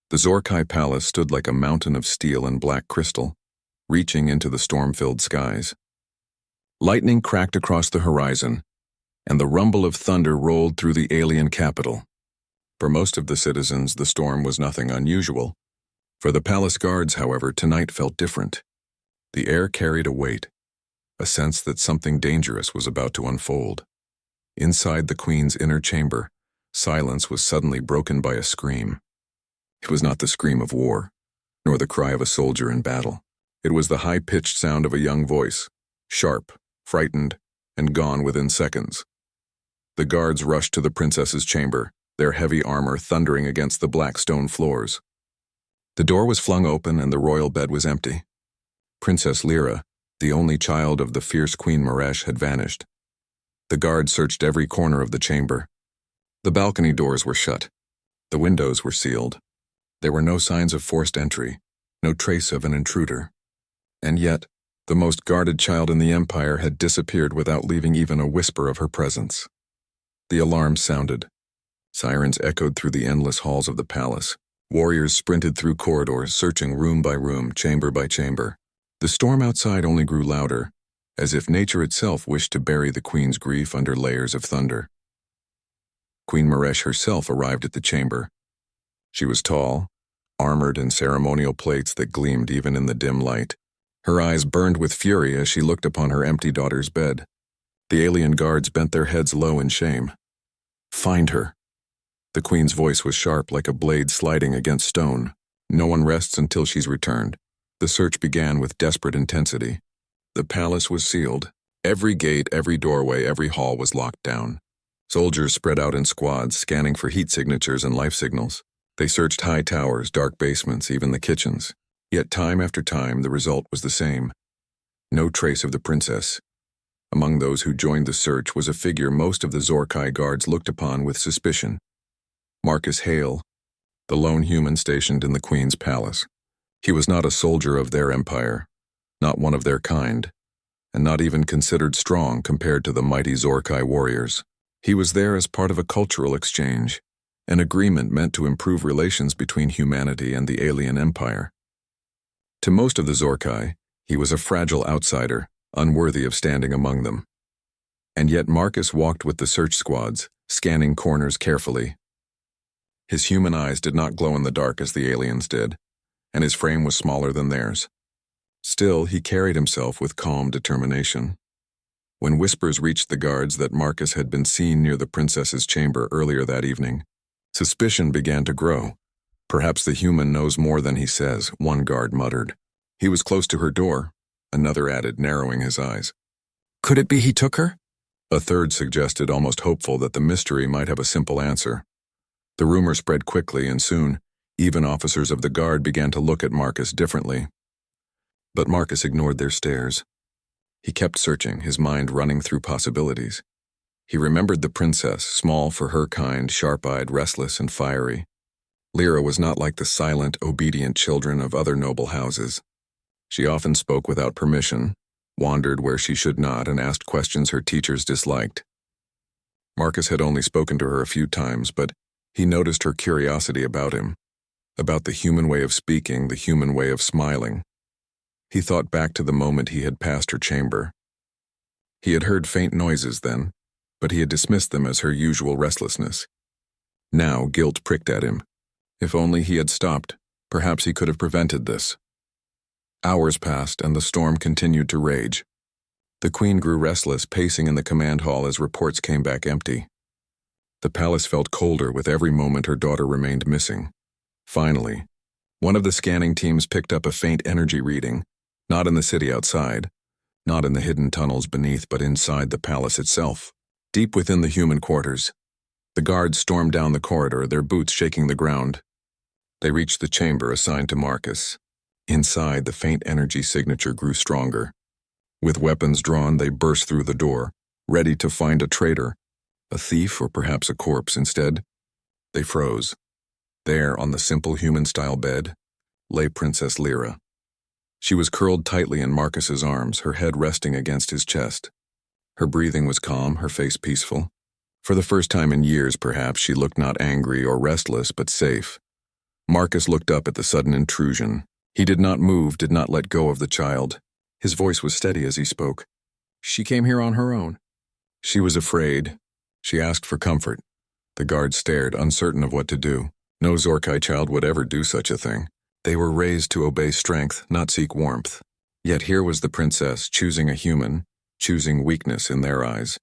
The Zorkai Palace stood like a mountain of steel and black crystal, reaching into the storm-filled skies. Lightning cracked across the horizon, and the rumble of thunder rolled through the alien capital. For most of the citizens, the storm was nothing unusual. For the palace guards, however, tonight felt different. The air carried a weight, a sense that something dangerous was about to unfold. Inside the Queen's inner chamber, silence was suddenly broken by a scream. It was not the scream of war, nor the cry of a soldier in battle. It was the high-pitched sound of a young voice, sharp, frightened, and gone within seconds. The guards rushed to the princess's chamber, their heavy armor thundering against the black stone floors. The door was flung open and the royal bed was empty. Princess Lyra, the only child of the fierce Queen Maresh, had vanished. The guards searched every corner of the chamber. The balcony doors were shut. The windows were sealed. There were no signs of forced entry, no trace of an intruder. And yet, the most guarded child in the Empire had disappeared without leaving even a whisper of her presence. The alarm sounded. Sirens echoed through the endless halls of the palace. Warriors sprinted through corridors, searching room by room, chamber by chamber. The storm outside only grew louder, as if nature itself wished to bury the Queen's grief under layers of thunder. Queen Maresh herself arrived at the chamber. She was tall, armored in ceremonial plates that gleamed even in the dim light. Her eyes burned with fury as she looked upon her empty daughter's bed. The alien guards bent their heads low in shame. "Find her." The Queen's voice was sharp like a blade sliding against stone. "No one rests until she's returned." The search began with desperate intensity. The palace was sealed. Every gate, every doorway, every hall was locked down. Soldiers spread out in squads, scanning for heat signatures and life signals. They searched high towers, dark basements, even the kitchens. Yet time after time, the result was the same. No trace of the princess. Among those who joined the search was a figure most of the Zorkai guards looked upon with suspicion. Marcus Hale, the lone human stationed in the Queen's palace. He was not a soldier of their empire, not one of their kind, and not even considered strong compared to the mighty Zorkai warriors. He was there as part of a cultural exchange, an agreement meant to improve relations between humanity and the alien empire. To most of the Zorkai, he was a fragile outsider, unworthy of standing among them. And yet Marcus walked with the search squads, scanning corners carefully. His human eyes did not glow in the dark as the aliens did, and his frame was smaller than theirs. Still, he carried himself with calm determination. When whispers reached the guards that Marcus had been seen near the princess's chamber earlier that evening, suspicion began to grow. "Perhaps the human knows more than he says," one guard muttered. "He was close to her door," another added, narrowing his eyes. "Could it be he took her?" A third suggested, almost hopeful that the mystery might have a simple answer. The rumor spread quickly, and soon, even officers of the guard began to look at Marcus differently. But Marcus ignored their stares. He kept searching, his mind running through possibilities. He remembered the princess, small for her kind, sharp-eyed, restless, and fiery. Lyra was not like the silent, obedient children of other noble houses. She often spoke without permission, wandered where she should not, and asked questions her teachers disliked. Marcus had only spoken to her a few times, but he noticed her curiosity about him, about the human way of speaking, the human way of smiling. He thought back to the moment he had passed her chamber. He had heard faint noises then, but he had dismissed them as her usual restlessness. Now guilt pricked at him. If only he had stopped, perhaps he could have prevented this. Hours passed, and the storm continued to rage. The Queen grew restless, pacing in the command hall as reports came back empty. The palace felt colder with every moment her daughter remained missing. Finally, one of the scanning teams picked up a faint energy reading, not in the city outside, not in the hidden tunnels beneath, but inside the palace itself, deep within the human quarters. The guards stormed down the corridor, their boots shaking the ground. They reached the chamber assigned to Marcus. Inside, the faint energy signature grew stronger. With weapons drawn, they burst through the door, ready to find a traitor, a thief, or perhaps a corpse. Instead, they froze. There, on the simple human-style bed, lay Princess Lyra. She was curled tightly in Marcus's arms, her head resting against his chest. Her breathing was calm, her face peaceful. For the first time in years, perhaps, she looked not angry or restless, but safe. Marcus looked up at the sudden intrusion. He did not move, did not let go of the child. His voice was steady as he spoke. She came here on her own. She was afraid. She asked for comfort. The guard stared, uncertain of what to do. No Zorkai child would ever do such a thing. They were raised to obey strength, not seek warmth. Yet here was the princess, choosing a human, choosing weakness in their eyes.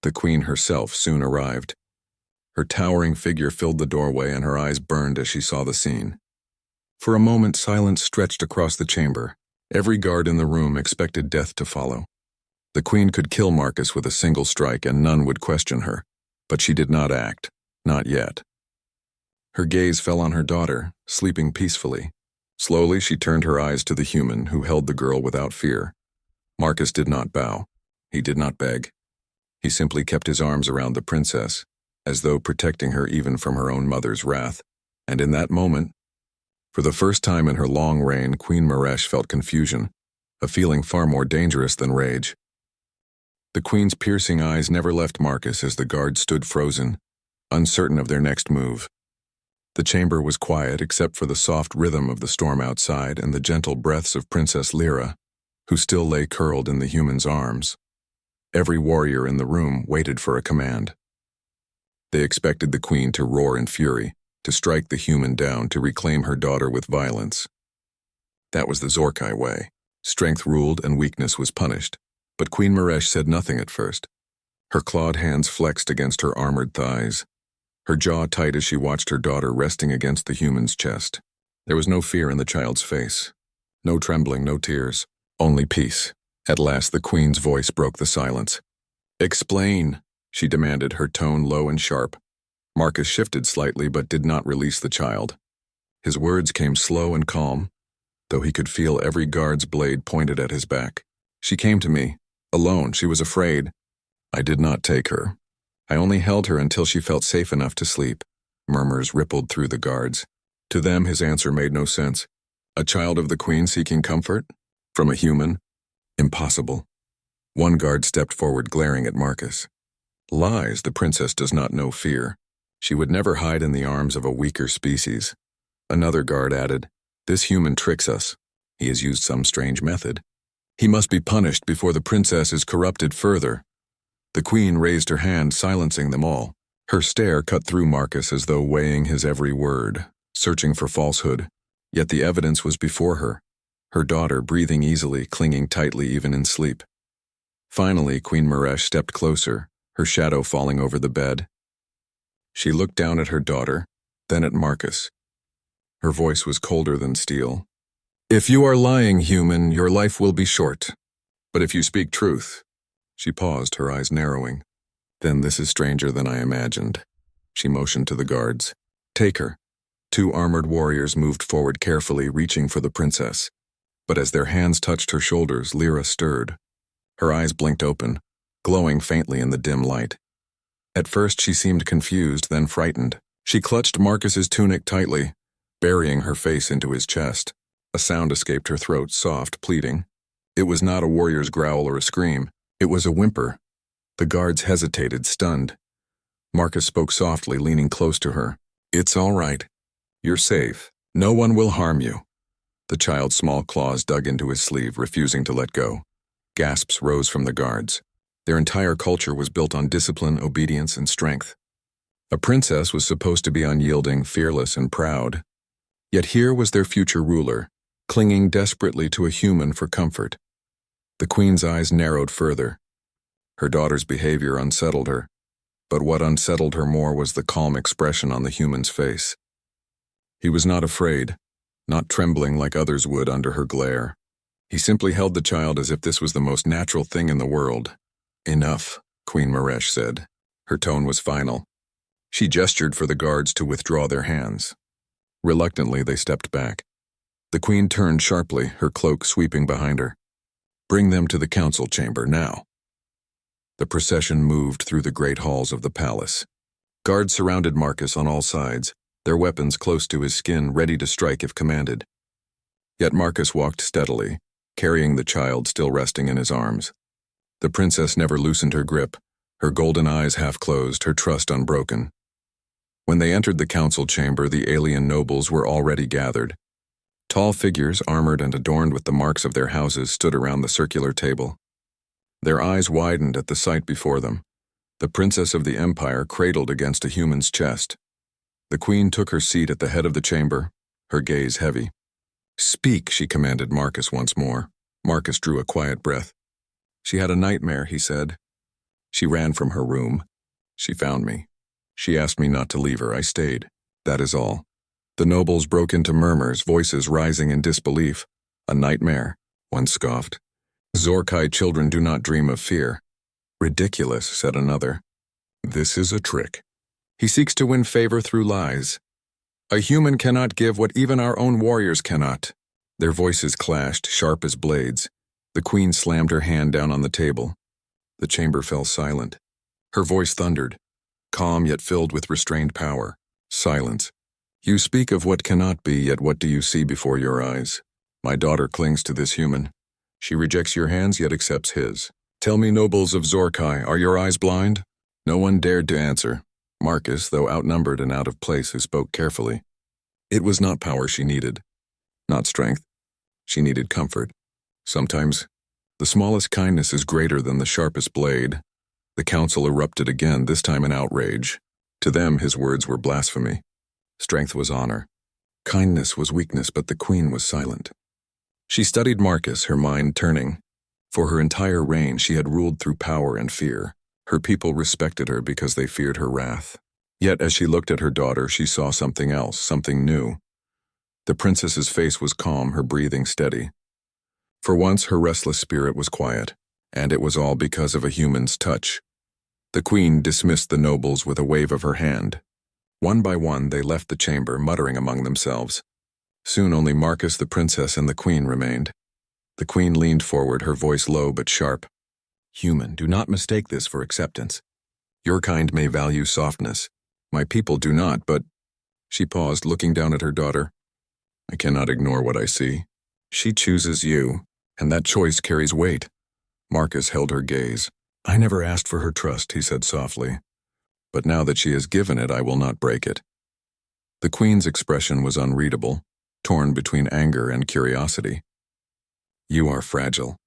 The queen herself soon arrived. Her towering figure filled the doorway, and her eyes burned as she saw the scene. For a moment, silence stretched across the chamber. Every guard in the room expected death to follow. The queen could kill Marcus with a single strike, and none would question her. But she did not act. Not yet. Her gaze fell on her daughter, sleeping peacefully. Slowly, she turned her eyes to the human who held the girl without fear. Marcus did not bow. He did not beg. He simply kept his arms around the princess, as though protecting her even from her own mother's wrath. And in that moment, for the first time in her long reign, Queen Maresh felt confusion, a feeling far more dangerous than rage. The queen's piercing eyes never left Marcus as the guards stood frozen, uncertain of their next move. The chamber was quiet except for the soft rhythm of the storm outside and the gentle breaths of Princess Lyra, who still lay curled in the human's arms. Every warrior in the room waited for a command. They expected the queen to roar in fury, to strike the human down, to reclaim her daughter with violence. That was the Zorkai way. Strength ruled and weakness was punished. But Queen Maresh said nothing at first. Her clawed hands flexed against her armored thighs, her jaw tight as she watched her daughter resting against the human's chest. There was no fear in the child's face. No trembling, no tears. Only peace. At last the queen's voice broke the silence. "Explain," she demanded, her tone low and sharp. Marcus shifted slightly but did not release the child. His words came slow and calm, though he could feel every guard's blade pointed at his back. "She came to me, alone. She was afraid. I did not take her. I only held her until she felt safe enough to sleep." Murmurs rippled through the guards. To them, his answer made no sense. A child of the queen seeking comfort? From a human? Impossible. One guard stepped forward, glaring at Marcus. "Lies, the princess does not know fear. She would never hide in the arms of a weaker species." Another guard added, "This human tricks us. He has used some strange method. He must be punished before the princess is corrupted further." The queen raised her hand, silencing them all. Her stare cut through Marcus as though weighing his every word, searching for falsehood. Yet the evidence was before her. Her daughter breathing easily, clinging tightly even in sleep. Finally, Queen Maresh stepped closer, her shadow falling over the bed. She looked down at her daughter, then at Marcus. Her voice was colder than steel. "If you are lying, human, your life will be short. But if you speak truth..." She paused, her eyes narrowing. "Then this is stranger than I imagined." She motioned to the guards. "Take her." Two armored warriors moved forward carefully, reaching for the princess. But as their hands touched her shoulders, Lyra stirred. Her eyes blinked open, glowing faintly in the dim light. At first she seemed confused, then frightened. She clutched Marcus's tunic tightly, burying her face into his chest. A sound escaped her throat, soft, pleading. It was not a warrior's growl or a scream. It was a whimper. The guards hesitated, stunned. Marcus spoke softly, leaning close to her. "It's all right. You're safe. No one will harm you." The child's small claws dug into his sleeve, refusing to let go. Gasps rose from the guards. Their entire culture was built on discipline, obedience, and strength. A princess was supposed to be unyielding, fearless, and proud. Yet here was their future ruler, clinging desperately to a human for comfort. The queen's eyes narrowed further. Her daughter's behavior unsettled her, but what unsettled her more was the calm expression on the human's face. He was not afraid, not trembling like others would under her glare. He simply held the child as if this was the most natural thing in the world. "Enough," Queen Maresh said. Her tone was final. She gestured for the guards to withdraw their hands. Reluctantly, they stepped back. The queen turned sharply, her cloak sweeping behind her. "Bring them to the council chamber now." The procession moved through the great halls of the palace. Guards surrounded Marcus on all sides, their weapons close to his skin, ready to strike if commanded. Yet Marcus walked steadily, carrying the child still resting in his arms. The princess never loosened her grip, her golden eyes half closed, her trust unbroken. When they entered the council chamber, the alien nobles were already gathered. Tall figures, armored and adorned with the marks of their houses, stood around the circular table. Their eyes widened at the sight before them. The princess of the empire cradled against a human's chest. The queen took her seat at the head of the chamber, her gaze heavy. "Speak," she commanded Marcus once more. Marcus drew a quiet breath. "She had a nightmare," he said. "She ran from her room. She found me. She asked me not to leave her. I stayed. That is all." The nobles broke into murmurs, voices rising in disbelief. "A nightmare," one scoffed. "Zorkai children do not dream of fear." "Ridiculous," said another. "This is a trick. He seeks to win favor through lies. A human cannot give what even our own warriors cannot." Their voices clashed, sharp as blades. The queen slammed her hand down on the table. The chamber fell silent. Her voice thundered, calm yet filled with restrained power. "Silence. You speak of what cannot be, yet what do you see before your eyes? My daughter clings to this human. She rejects your hands, yet accepts his. Tell me, nobles of Zorkai, are your eyes blind?" No one dared to answer. Marcus, though outnumbered and out of place, who spoke carefully. It was not power she needed, not strength. She needed comfort. Sometimes, the smallest kindness is greater than the sharpest blade. The council erupted again, this time in outrage. To them, his words were blasphemy. Strength was honor. Kindness was weakness, but the queen was silent. She studied Marcus, her mind turning. For her entire reign, she had ruled through power and fear. Her people respected her because they feared her wrath. Yet as she looked at her daughter, she saw something else, something new. The princess's face was calm, her breathing steady. For once, her restless spirit was quiet, and it was all because of a human's touch. The queen dismissed the nobles with a wave of her hand. One by one, they left the chamber, muttering among themselves. Soon only Marcus, the princess, and the queen remained. The queen leaned forward, her voice low but sharp. "Human, do not mistake this for acceptance. Your kind may value softness. My people do not, but—" She paused, looking down at her daughter. "I cannot ignore what I see. She chooses you, and that choice carries weight." Marcus held her gaze. "I never asked for her trust," he said softly. "But now that she has given it, I will not break it." The queen's expression was unreadable, torn between anger and curiosity. "You are fragile,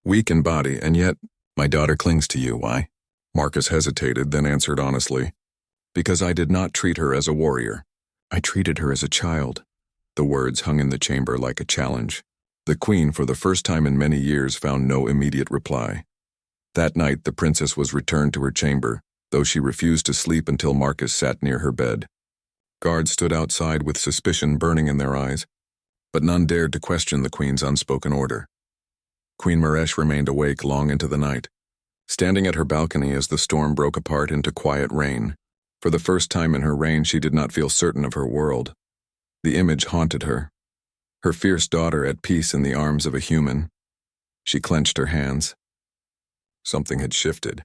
weak in body, and yet my daughter clings to you. Why?" Marcus hesitated, then answered honestly. "Because I did not treat her as a warrior. I treated her as a child." The words hung in the chamber like a challenge. The queen, for the first time in many years, found no immediate reply. That night, the princess was returned to her chamber, though she refused to sleep until Marcus sat near her bed. Guards stood outside with suspicion burning in their eyes, but none dared to question the queen's unspoken order. Queen Maresh remained awake long into the night, standing at her balcony as the storm broke apart into quiet rain. For the first time in her reign, she did not feel certain of her world. The image haunted her, her fierce daughter at peace in the arms of a human. She clenched her hands. Something had shifted,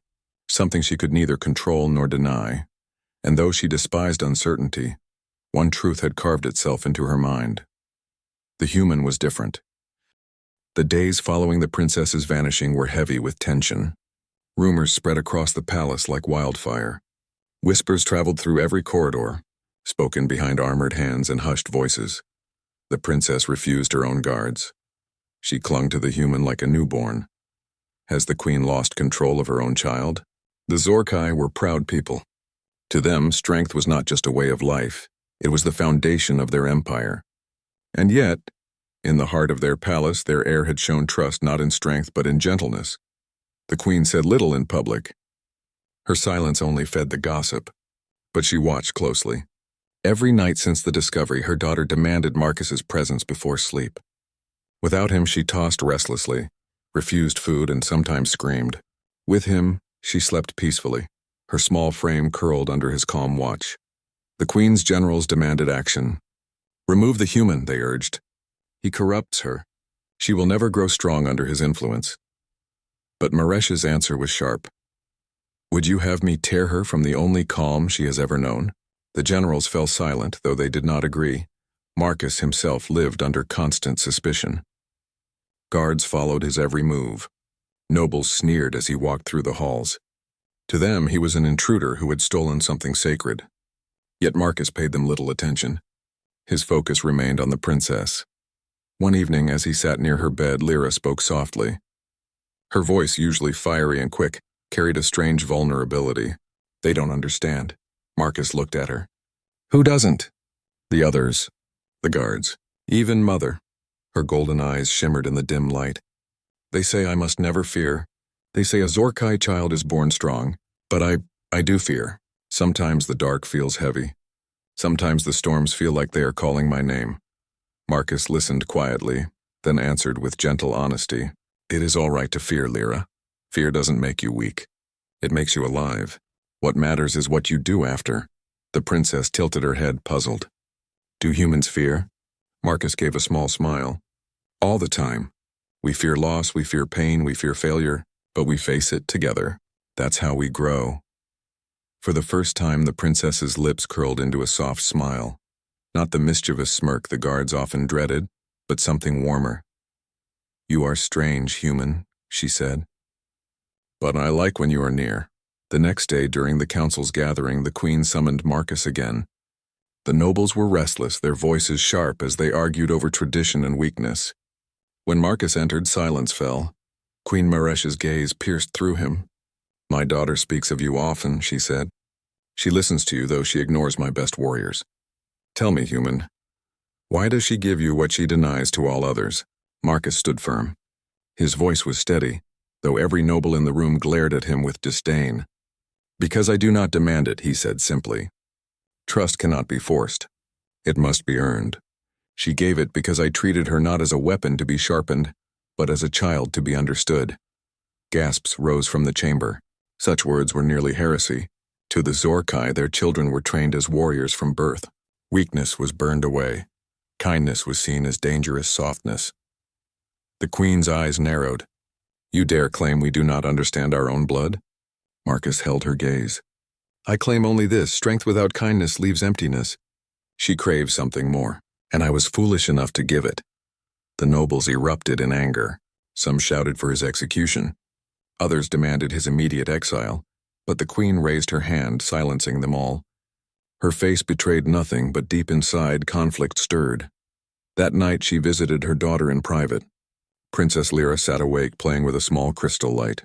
something she could neither control nor deny, and though she despised uncertainty, one truth had carved itself into her mind. The human was different. The days following the princess's vanishing were heavy with tension. Rumors spread across the palace like wildfire. Whispers traveled through every corridor, spoken behind armored hands and hushed voices. The princess refused her own guards. She clung to the human like a newborn. Has the queen lost control of her own child? The Zorkai were proud people. To them, strength was not just a way of life, it was the foundation of their empire. And yet, in the heart of their palace, their heir had shown trust not in strength but in gentleness. The queen said little in public. Her silence only fed the gossip, but she watched closely. Every night since the discovery, her daughter demanded Marcus's presence before sleep. Without him, she tossed restlessly, refused food, and sometimes screamed. With him, she slept peacefully, her small frame curled under his calm watch. The queen's generals demanded action. "Remove the human," they urged. "He corrupts her. She will never grow strong under his influence." But Maresh's answer was sharp. "Would you have me tear her from the only calm she has ever known?" The generals fell silent, though they did not agree. Marcus himself lived under constant suspicion. Guards followed his every move. Nobles sneered as he walked through the halls. To them, he was an intruder who had stolen something sacred. Yet Marcus paid them little attention. His focus remained on the princess. One evening, as he sat near her bed, Lyra spoke softly. Her voice, usually fiery and quick, carried a strange vulnerability. "They don't understand." Marcus looked at her. "Who doesn't?" "The others. The guards. Even Mother." Her golden eyes shimmered in the dim light. "They say I must never fear. They say a Zorkai child is born strong. But I do fear. Sometimes the dark feels heavy. Sometimes the storms feel like they are calling my name." Marcus listened quietly, then answered with gentle honesty. "It is all right to fear, Lyra. Fear doesn't make you weak. It makes you alive. What matters is what you do after." The princess tilted her head, puzzled. "Do humans fear?" Marcus gave a small smile. "All the time. We fear loss, we fear pain, we fear failure, but we face it together. That's how we grow." For the first time, the princess's lips curled into a soft smile. Not the mischievous smirk the guards often dreaded, but something warmer. "You are strange, human," she said. "But I like when you are near." The next day, during the council's gathering, the queen summoned Marcus again. The nobles were restless, their voices sharp as they argued over tradition and weakness. When Marcus entered, silence fell. Queen Maresh's gaze pierced through him. "My daughter speaks of you often," she said. "She listens to you, though she ignores my best warriors. Tell me, human, why does she give you what she denies to all others?" Marcus stood firm. His voice was steady, though every noble in the room glared at him with disdain. "Because I do not demand it," he said simply. "Trust cannot be forced. It must be earned. She gave it because I treated her not as a weapon to be sharpened, but as a child to be understood." Gasps rose from the chamber. Such words were nearly heresy. To the Zorkai, their children were trained as warriors from birth. Weakness was burned away. Kindness was seen as dangerous softness. The queen's eyes narrowed. "You dare claim we do not understand our own blood?" Marcus held her gaze. "I claim only this: strength without kindness leaves emptiness." She craved something more, and I was foolish enough to give it. The nobles erupted in anger. Some shouted for his execution. Others demanded his immediate exile, but the queen raised her hand, silencing them all. Her face betrayed nothing, but deep inside, conflict stirred. That night she visited her daughter in private. Princess Lyra sat awake, playing with a small crystal light.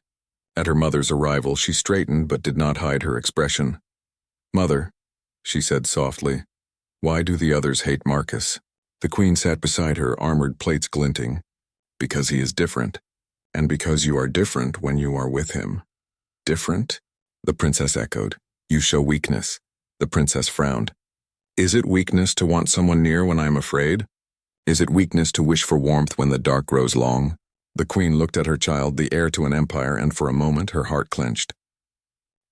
At her mother's arrival, she straightened but did not hide her expression. "Mother," she said softly, "why do the others hate Marcus?" The queen sat beside her, armored plates glinting. "Because he is different. And because you are different when you are with him." "Different?" the princess echoed. "You show weakness." The princess frowned. "Is it weakness to want someone near when I am afraid? Is it weakness to wish for warmth when the dark grows long?" The queen looked at her child, the heir to an empire, and for a moment her heart clenched.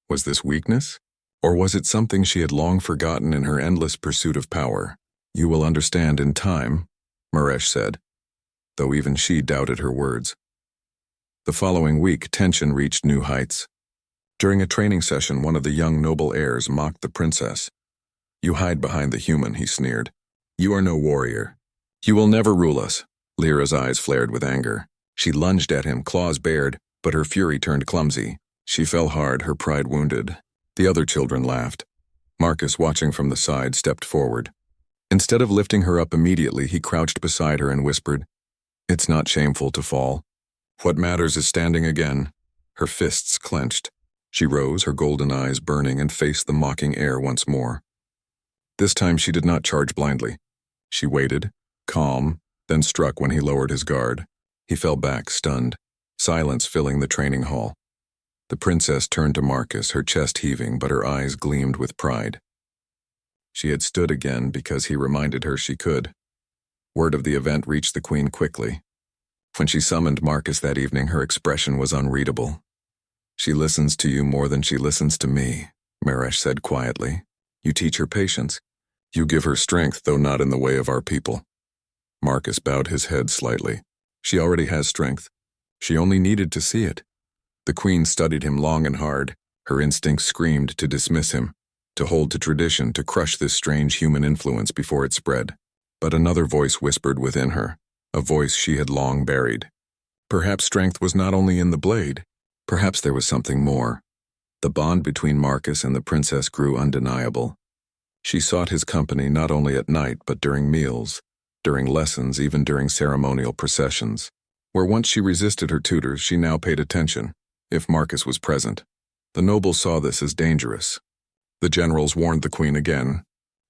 Was this weakness? Or was it something she had long forgotten in her endless pursuit of power? "You will understand in time," Maresh said, though even she doubted her words. The following week, tension reached new heights. During a training session, one of the young noble heirs mocked the princess. "You hide behind the human," he sneered. "You are no warrior. You will never rule us." Lyra's eyes flared with anger. She lunged at him, claws bared, but her fury turned clumsy. She fell hard, her pride wounded. The other children laughed. Marcus, watching from the side, stepped forward. Instead of lifting her up immediately, he crouched beside her and whispered, "It's not shameful to fall. What matters is standing again." Her fists clenched. She rose, her golden eyes burning, and faced the mocking heir once more. This time she did not charge blindly. She waited, calm, then struck when he lowered his guard. He fell back, stunned, silence filling the training hall. The princess turned to Marcus, her chest heaving, but her eyes gleamed with pride. She had stood again because he reminded her she could. Word of the event reached the queen quickly. When she summoned Marcus that evening, her expression was unreadable. "She listens to you more than she listens to me," Maresh said quietly. "You teach her patience. You give her strength, though not in the way of our people." Marcus bowed his head slightly. "She already has strength. She only needed to see it." The queen studied him long and hard. Her instincts screamed to dismiss him, to hold to tradition, to crush this strange human influence before it spread. But another voice whispered within her, a voice she had long buried. Perhaps strength was not only in the blade. Perhaps there was something more. The bond between Marcus and the princess grew undeniable. She sought his company not only at night but during meals, during lessons, even during ceremonial processions. Where once she resisted her tutors, she now paid attention, if Marcus was present. The nobles saw this as dangerous. The generals warned the queen again.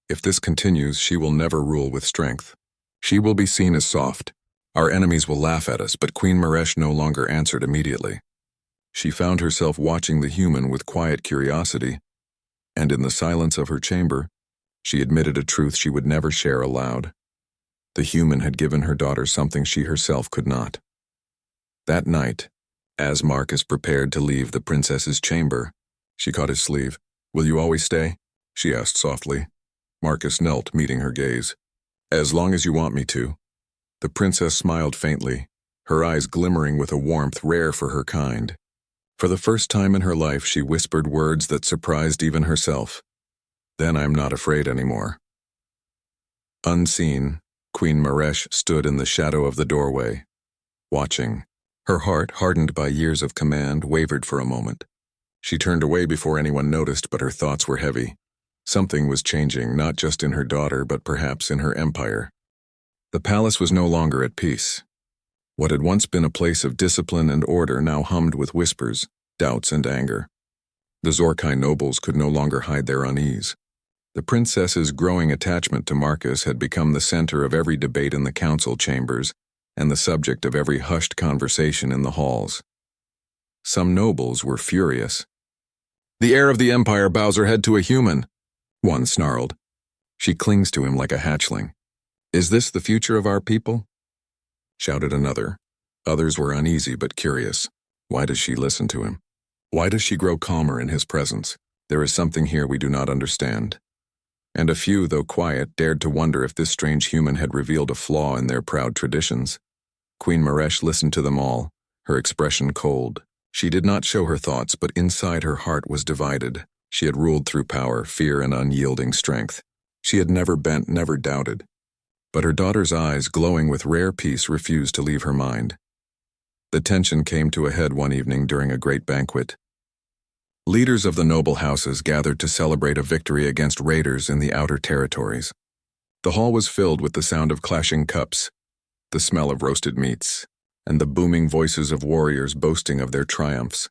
If this continues, she will never rule with strength. She will be seen as soft. Our enemies will laugh at us, but Queen Maresh no longer answered immediately. She found herself watching the human with quiet curiosity, and in the silence of her chamber, she admitted a truth she would never share aloud. The human had given her daughter something she herself could not. That night, as Marcus prepared to leave the princess's chamber, she caught his sleeve. "Will you always stay?" she asked softly. Marcus knelt, meeting her gaze. "As long as you want me to." The princess smiled faintly, her eyes glimmering with a warmth rare for her kind. For the first time in her life, she whispered words that surprised even herself. "Then I'm not afraid anymore." Unseen, Queen Maresh stood in the shadow of the doorway, watching. Her heart, hardened by years of command, wavered for a moment. She turned away before anyone noticed, but her thoughts were heavy. Something was changing, not just in her daughter, but perhaps in her empire. The palace was no longer at peace. What had once been a place of discipline and order now hummed with whispers, doubts, and anger. The Zorkai nobles could no longer hide their unease. The princess's growing attachment to Marcus had become the center of every debate in the council chambers and the subject of every hushed conversation in the halls. Some nobles were furious. "The heir of the empire bows her head to a human," one snarled. "She clings to him like a hatchling. Is this the future of our people?" shouted another. Others were uneasy but curious. Why does she listen to him? Why does she grow calmer in his presence? There is something here we do not understand. And a few, though quiet, dared to wonder if this strange human had revealed a flaw in their proud traditions. Queen Maresh listened to them all, her expression cold. She did not show her thoughts, but inside her heart was divided. She had ruled through power, fear, and unyielding strength. She had never bent, never doubted. But her daughter's eyes, glowing with rare peace, refused to leave her mind. The tension came to a head one evening during a great banquet. Leaders of the noble houses gathered to celebrate a victory against raiders in the outer territories. The hall was filled with the sound of clashing cups, the smell of roasted meats, and the booming voices of warriors boasting of their triumphs.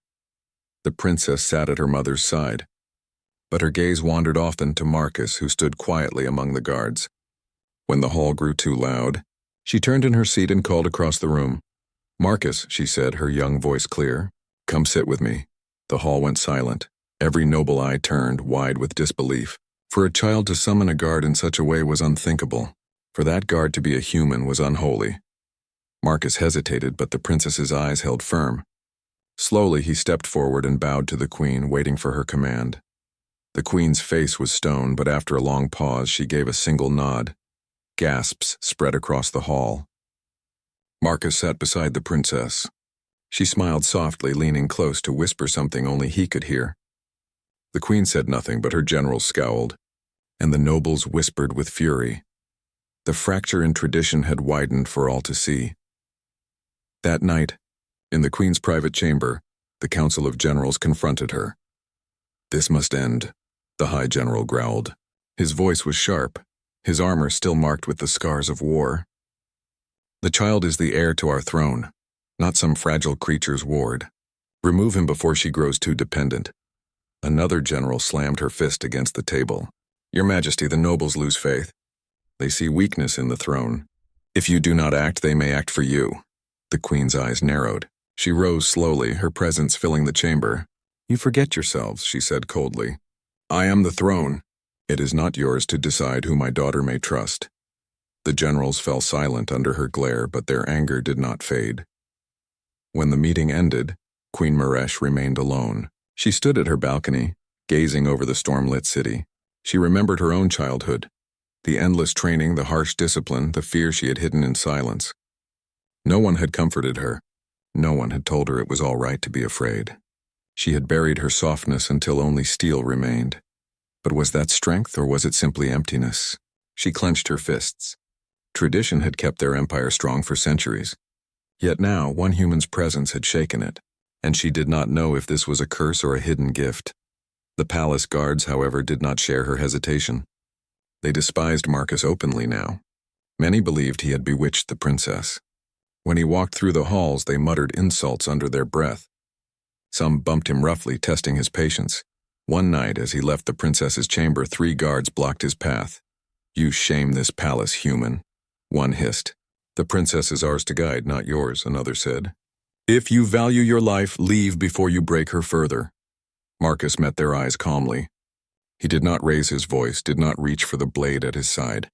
The princess sat at her mother's side, but her gaze wandered often to Marcus, who stood quietly among the guards. When the hall grew too loud, she turned in her seat and called across the room. "Marcus," she said, her young voice clear, "come sit with me." The hall went silent. Every noble eye turned, wide with disbelief. For a child to summon a guard in such a way was unthinkable. For that guard to be a human was unholy. Marcus hesitated, but the princess's eyes held firm. Slowly he stepped forward and bowed to the queen, waiting for her command. The queen's face was stone, but after a long pause she gave a single nod. Gasps spread across the hall. Marcus sat beside the princess. She smiled softly, leaning close to whisper something only he could hear. The queen said nothing, but her generals scowled, and the nobles whispered with fury. The fracture in tradition had widened for all to see. That night, in the queen's private chamber, the council of generals confronted her. "This must end," the high general growled. His voice was sharp, his armor still marked with the scars of war. "The child is the heir to our throne, not some fragile creature's ward. Remove him before she grows too dependent." Another general slammed her fist against the table. "Your Majesty, the nobles lose faith. They see weakness in the throne. If you do not act, they may act for you." The queen's eyes narrowed. She rose slowly, her presence filling the chamber. "You forget yourselves," she said coldly. "I am the throne. It is not yours to decide who my daughter may trust." The generals fell silent under her glare, but their anger did not fade. When the meeting ended, Queen Maresh remained alone. She stood at her balcony, gazing over the storm-lit city. She remembered her own childhood, the endless training, the harsh discipline, the fear she had hidden in silence. No one had comforted her. No one had told her it was all right to be afraid. She had buried her softness until only steel remained. But was that strength, or was it simply emptiness? She clenched her fists. Tradition had kept their empire strong for centuries. Yet now, one human's presence had shaken it, and she did not know if this was a curse or a hidden gift. The palace guards, however, did not share her hesitation. They despised Marcus openly now. Many believed he had bewitched the princess. When he walked through the halls, they muttered insults under their breath. Some bumped him roughly, testing his patience. One night, as he left the princess's chamber, 3 guards blocked his path. "You shame this palace, human," one hissed. "The princess is ours to guide, not yours," another said. "If you value your life, leave before you break her further." Marcus met their eyes calmly. He did not raise his voice, did not reach for the blade at his side.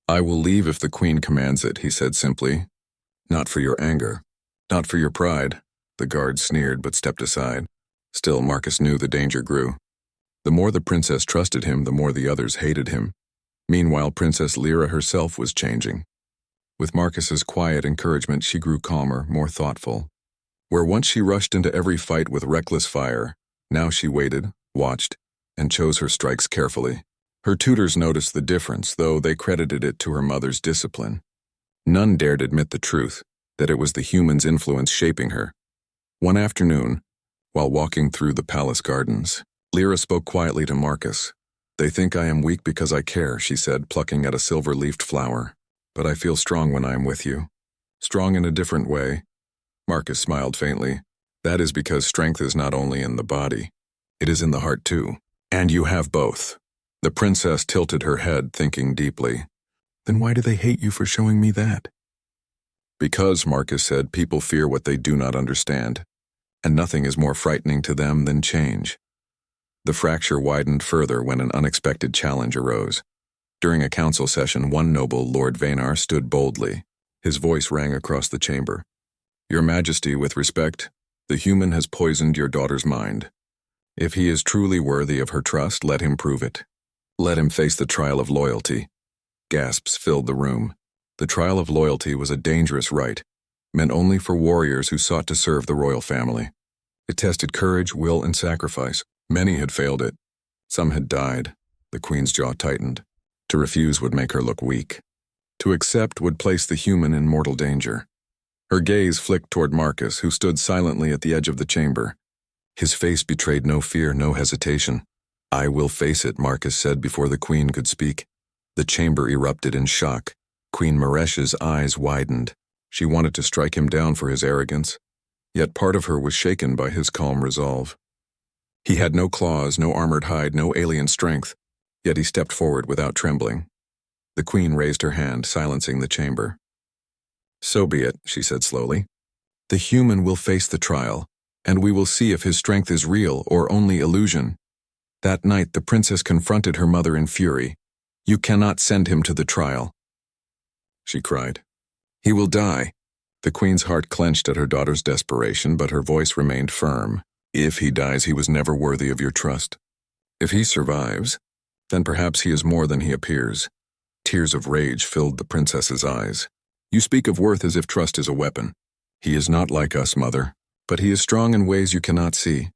"I will leave if the queen commands it," he said simply. "Not for your anger, not for your pride." The guard sneered but stepped aside. Still, Marcus knew the danger grew. The more the princess trusted him, the more the others hated him. Meanwhile, Princess Lyra herself was changing. With Marcus's quiet encouragement, she grew calmer, more thoughtful. Where once she rushed into every fight with reckless fire, now she waited, watched, and chose her strikes carefully. Her tutors noticed the difference, though they credited it to her mother's discipline. None dared admit the truth, that it was the human's influence shaping her. One afternoon, while walking through the palace gardens, Lyra spoke quietly to Marcus. "They think I am weak because I care," she said, plucking at a silver-leafed flower. "But I feel strong when I am with you. Strong in a different way." Marcus smiled faintly. "That is because strength is not only in the body, it is in the heart too. And you have both." The princess tilted her head, thinking deeply. "Then why do they hate you for showing me that?" "Because," Marcus said, "people fear what they do not understand, and nothing is more frightening to them than change." The fracture widened further when an unexpected challenge arose. During a council session, one noble, Lord Vanar, stood boldly. His voice rang across the chamber. "Your Majesty, with respect, the human has poisoned your daughter's mind. If he is truly worthy of her trust, let him prove it. Let him face the trial of loyalty." Gasps filled the room. The trial of loyalty was a dangerous rite, meant only for warriors who sought to serve the royal family. It tested courage, will, and sacrifice. Many had failed it. Some had died. The queen's jaw tightened. To refuse would make her look weak. To accept would place the human in mortal danger. Her gaze flicked toward Marcus, who stood silently at the edge of the chamber. His face betrayed no fear, no hesitation. "I will face it," Marcus said before the queen could speak. The chamber erupted in shock. Queen Maresh's eyes widened. She wanted to strike him down for his arrogance, yet part of her was shaken by his calm resolve. He had no claws, no armored hide, no alien strength, yet he stepped forward without trembling. The queen raised her hand, silencing the chamber. "So be it," she said slowly. "The human will face the trial, and we will see if his strength is real or only illusion." That night, the princess confronted her mother in fury. "You cannot send him to the trial," she cried. "He will die." The queen's heart clenched at her daughter's desperation, but her voice remained firm. "If he dies, he was never worthy of your trust. If he survives, then perhaps he is more than he appears." Tears of rage filled the princess's eyes. "You speak of worth as if trust is a weapon. He is not like us, mother, but he is strong in ways you cannot see."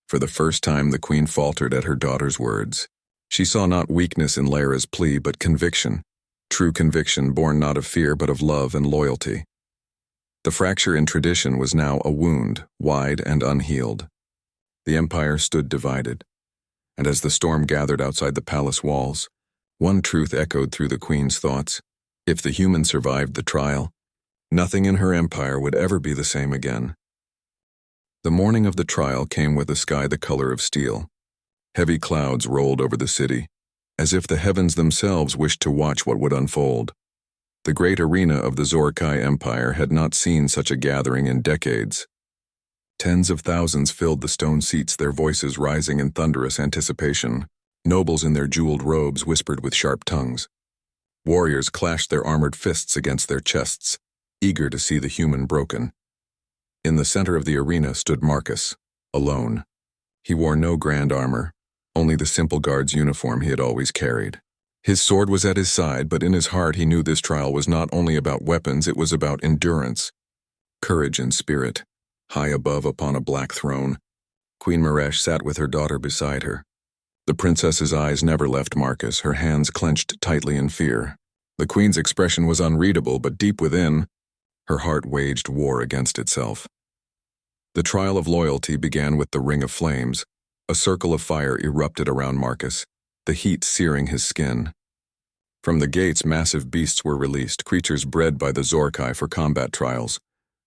For the first time, the queen faltered at her daughter's words. She saw not weakness in Lyra's plea, but conviction. True conviction born not of fear, but of love and loyalty. The fracture in tradition was now a wound, wide and unhealed. The empire stood divided, and as the storm gathered outside the palace walls, one truth echoed through the queen's thoughts. If the human survived the trial, nothing in her empire would ever be the same again. The morning of the trial came with a sky the color of steel. Heavy clouds rolled over the city, as if the heavens themselves wished to watch what would unfold. The great arena of the Zorkai Empire had not seen such a gathering in decades. Tens of thousands filled the stone seats, their voices rising in thunderous anticipation. Nobles in their jeweled robes whispered with sharp tongues. Warriors clashed their armored fists against their chests, eager to see the human broken. In the center of the arena stood Marcus, alone. He wore no grand armor, only the simple guard's uniform he had always carried. His sword was at his side, but in his heart he knew this trial was not only about weapons, it was about endurance, courage and spirit. High above upon a black throne, Queen Maresh sat with her daughter beside her. The princess's eyes never left Marcus, her hands clenched tightly in fear. The queen's expression was unreadable, but deep within, her heart waged war against itself. The trial of loyalty began with the ring of flames. A circle of fire erupted around Marcus, the heat searing his skin. From the gates, massive beasts were released, creatures bred by the Zorkai for combat trials,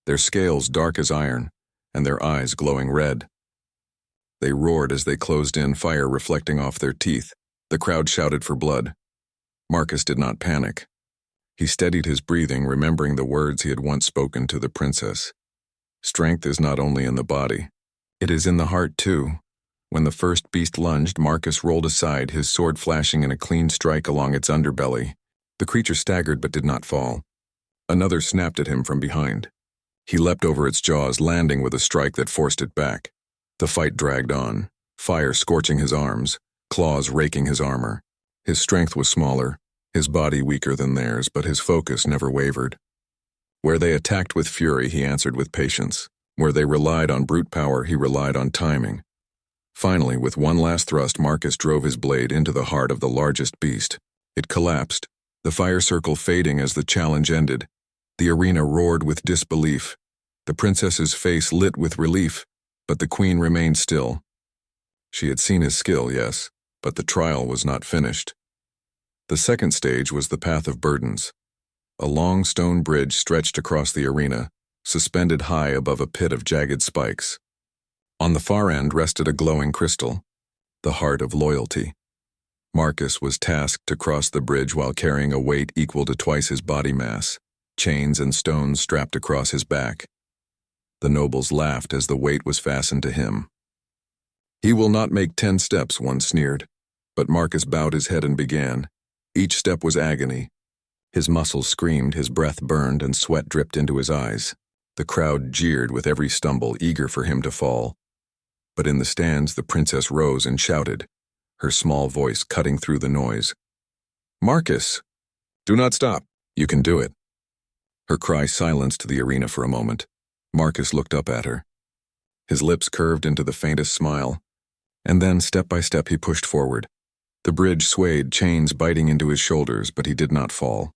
their scales dark as iron, and their eyes glowing red. They roared as they closed in, fire reflecting off their teeth. The crowd shouted for blood. Marcus did not panic. He steadied his breathing, remembering the words he had once spoken to the princess. Strength is not only in the body. It is in the heart, too. When the first beast lunged, Marcus rolled aside, his sword flashing in a clean strike along its underbelly. The creature staggered but did not fall. Another snapped at him from behind. He leapt over its jaws, landing with a strike that forced it back. The fight dragged on, fire scorching his arms, claws raking his armor. His strength was smaller, his body weaker than theirs, but his focus never wavered. Where they attacked with fury, he answered with patience. Where they relied on brute power, he relied on timing. Finally, with one last thrust, Marcus drove his blade into the heart of the largest beast. It collapsed, the fire circle fading as the challenge ended. The arena roared with disbelief. The princess's face lit with relief, but the queen remained still. She had seen his skill, yes, but the trial was not finished. The second stage was the Path of Burdens. A long stone bridge stretched across the arena, suspended high above a pit of jagged spikes. On the far end rested a glowing crystal, the heart of loyalty. Marcus was tasked to cross the bridge while carrying a weight equal to twice his body mass, chains and stones strapped across his back. The nobles laughed as the weight was fastened to him. "He will not make 10 steps," one sneered, but Marcus bowed his head and began. Each step was agony. His muscles screamed, his breath burned, and sweat dripped into his eyes. The crowd jeered with every stumble, eager for him to fall. But in the stands, the princess rose and shouted, her small voice cutting through the noise. "Marcus, do not stop. You can do it." Her cry silenced the arena for a moment. Marcus looked up at her. His lips curved into the faintest smile, and then, step by step, he pushed forward. The bridge swayed, chains biting into his shoulders, but he did not fall.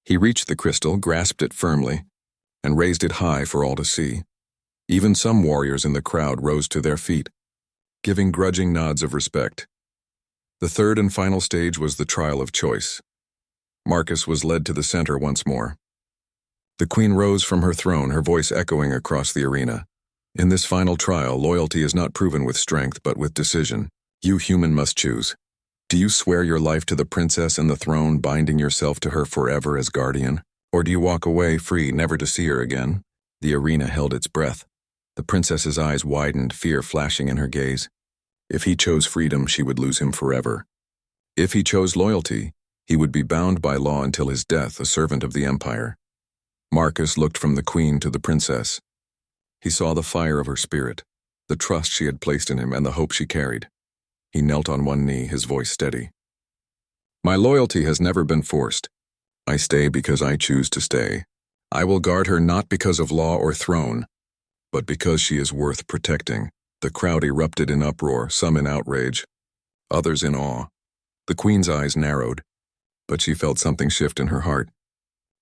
He reached the crystal, grasped it firmly, and raised it high for all to see. Even some warriors in the crowd rose to their feet, giving grudging nods of respect. The third and final stage was the trial of choice. Marcus was led to the center once more. The queen rose from her throne, her voice echoing across the arena. "In this final trial, loyalty is not proven with strength, but with decision. You human must choose. Do you swear your life to the princess and the throne, binding yourself to her forever as guardian? Or do you walk away free, never to see her again?" The arena held its breath. The princess's eyes widened, fear flashing in her gaze. If he chose freedom, she would lose him forever. If he chose loyalty, he would be bound by law until his death, a servant of the empire. Marcus looked from the queen to the princess. He saw the fire of her spirit, the trust she had placed in him, and the hope she carried. He knelt on one knee, his voice steady. "My loyalty has never been forced. I stay because I choose to stay. I will guard her not because of law or throne, but because she is worth protecting." The crowd erupted in uproar, some in outrage, others in awe. The queen's eyes narrowed, but she felt something shift in her heart.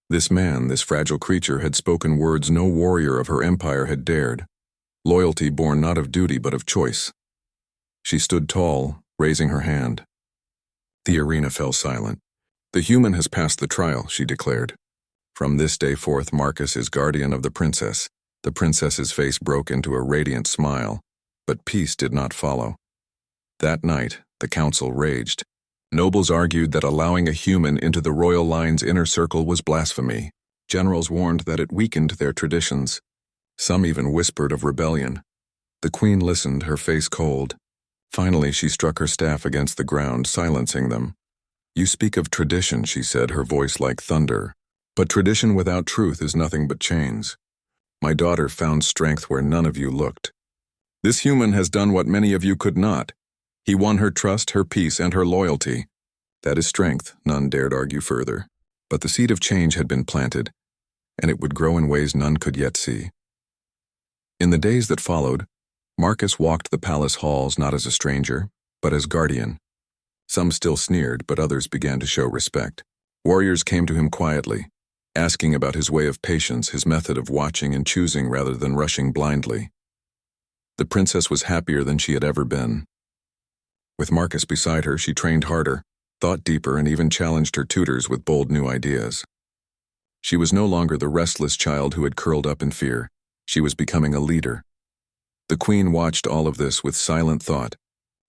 This man, this fragile creature, had spoken words no warrior of her empire had dared. Loyalty born not of duty but of choice. She stood tall, raising her hand. The arena fell silent. "The human has passed the trial," she declared. "From this day forth, Marcus is guardian of the princess." The princess's face broke into a radiant smile, but peace did not follow. That night, the council raged. Nobles argued that allowing a human into the royal line's inner circle was blasphemy. Generals warned that it weakened their traditions. Some even whispered of rebellion. The queen listened, her face cold. Finally, she struck her staff against the ground, silencing them. "You speak of tradition," she said, her voice like thunder. "But tradition without truth is nothing but chains. My daughter found strength where none of you looked. This human has done what many of you could not. He won her trust, her peace, and her loyalty. That is strength," none dared argue further. But the seed of change had been planted, and it would grow in ways none could yet see. In the days that followed, Marcus walked the palace halls not as a stranger, but as guardian. Some still sneered, but others began to show respect. Warriors came to him quietly, asking about his way of patience, his method of watching and choosing rather than rushing blindly. The princess was happier than she had ever been. With Marcus beside her, she trained harder, thought deeper, and even challenged her tutors with bold new ideas. She was no longer the restless child who had curled up in fear. She was becoming a leader. The queen watched all of this with silent thought.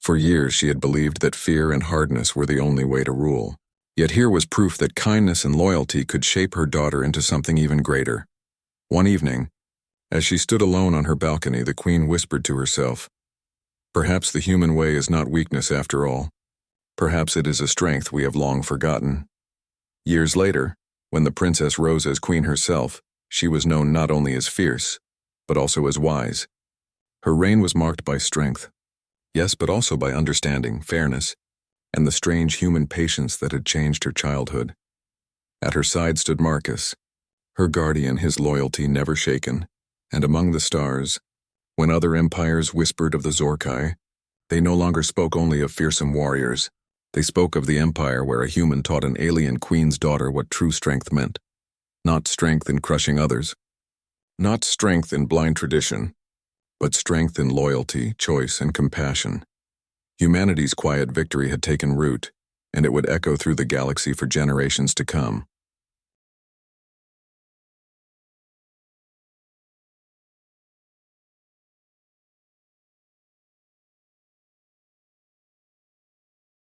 For years she had believed that fear and hardness were the only way to rule. Yet here was proof that kindness and loyalty could shape her daughter into something even greater. One evening, as she stood alone on her balcony, the queen whispered to herself, "Perhaps the human way is not weakness after all. Perhaps it is a strength we have long forgotten." Years later, when the princess rose as queen herself, she was known not only as fierce, but also as wise. Her reign was marked by strength, yes, but also by understanding, fairness, and the strange human patience that had changed her childhood. At her side stood Marcus, her guardian, his loyalty never shaken, and among the stars, when other empires whispered of the Zorkai, they no longer spoke only of fearsome warriors. They spoke of the empire where a human taught an alien queen's daughter what true strength meant. Not strength in crushing others, not strength in blind tradition, but strength in loyalty, choice, and compassion. Humanity's quiet victory had taken root, and it would echo through the galaxy for generations to come.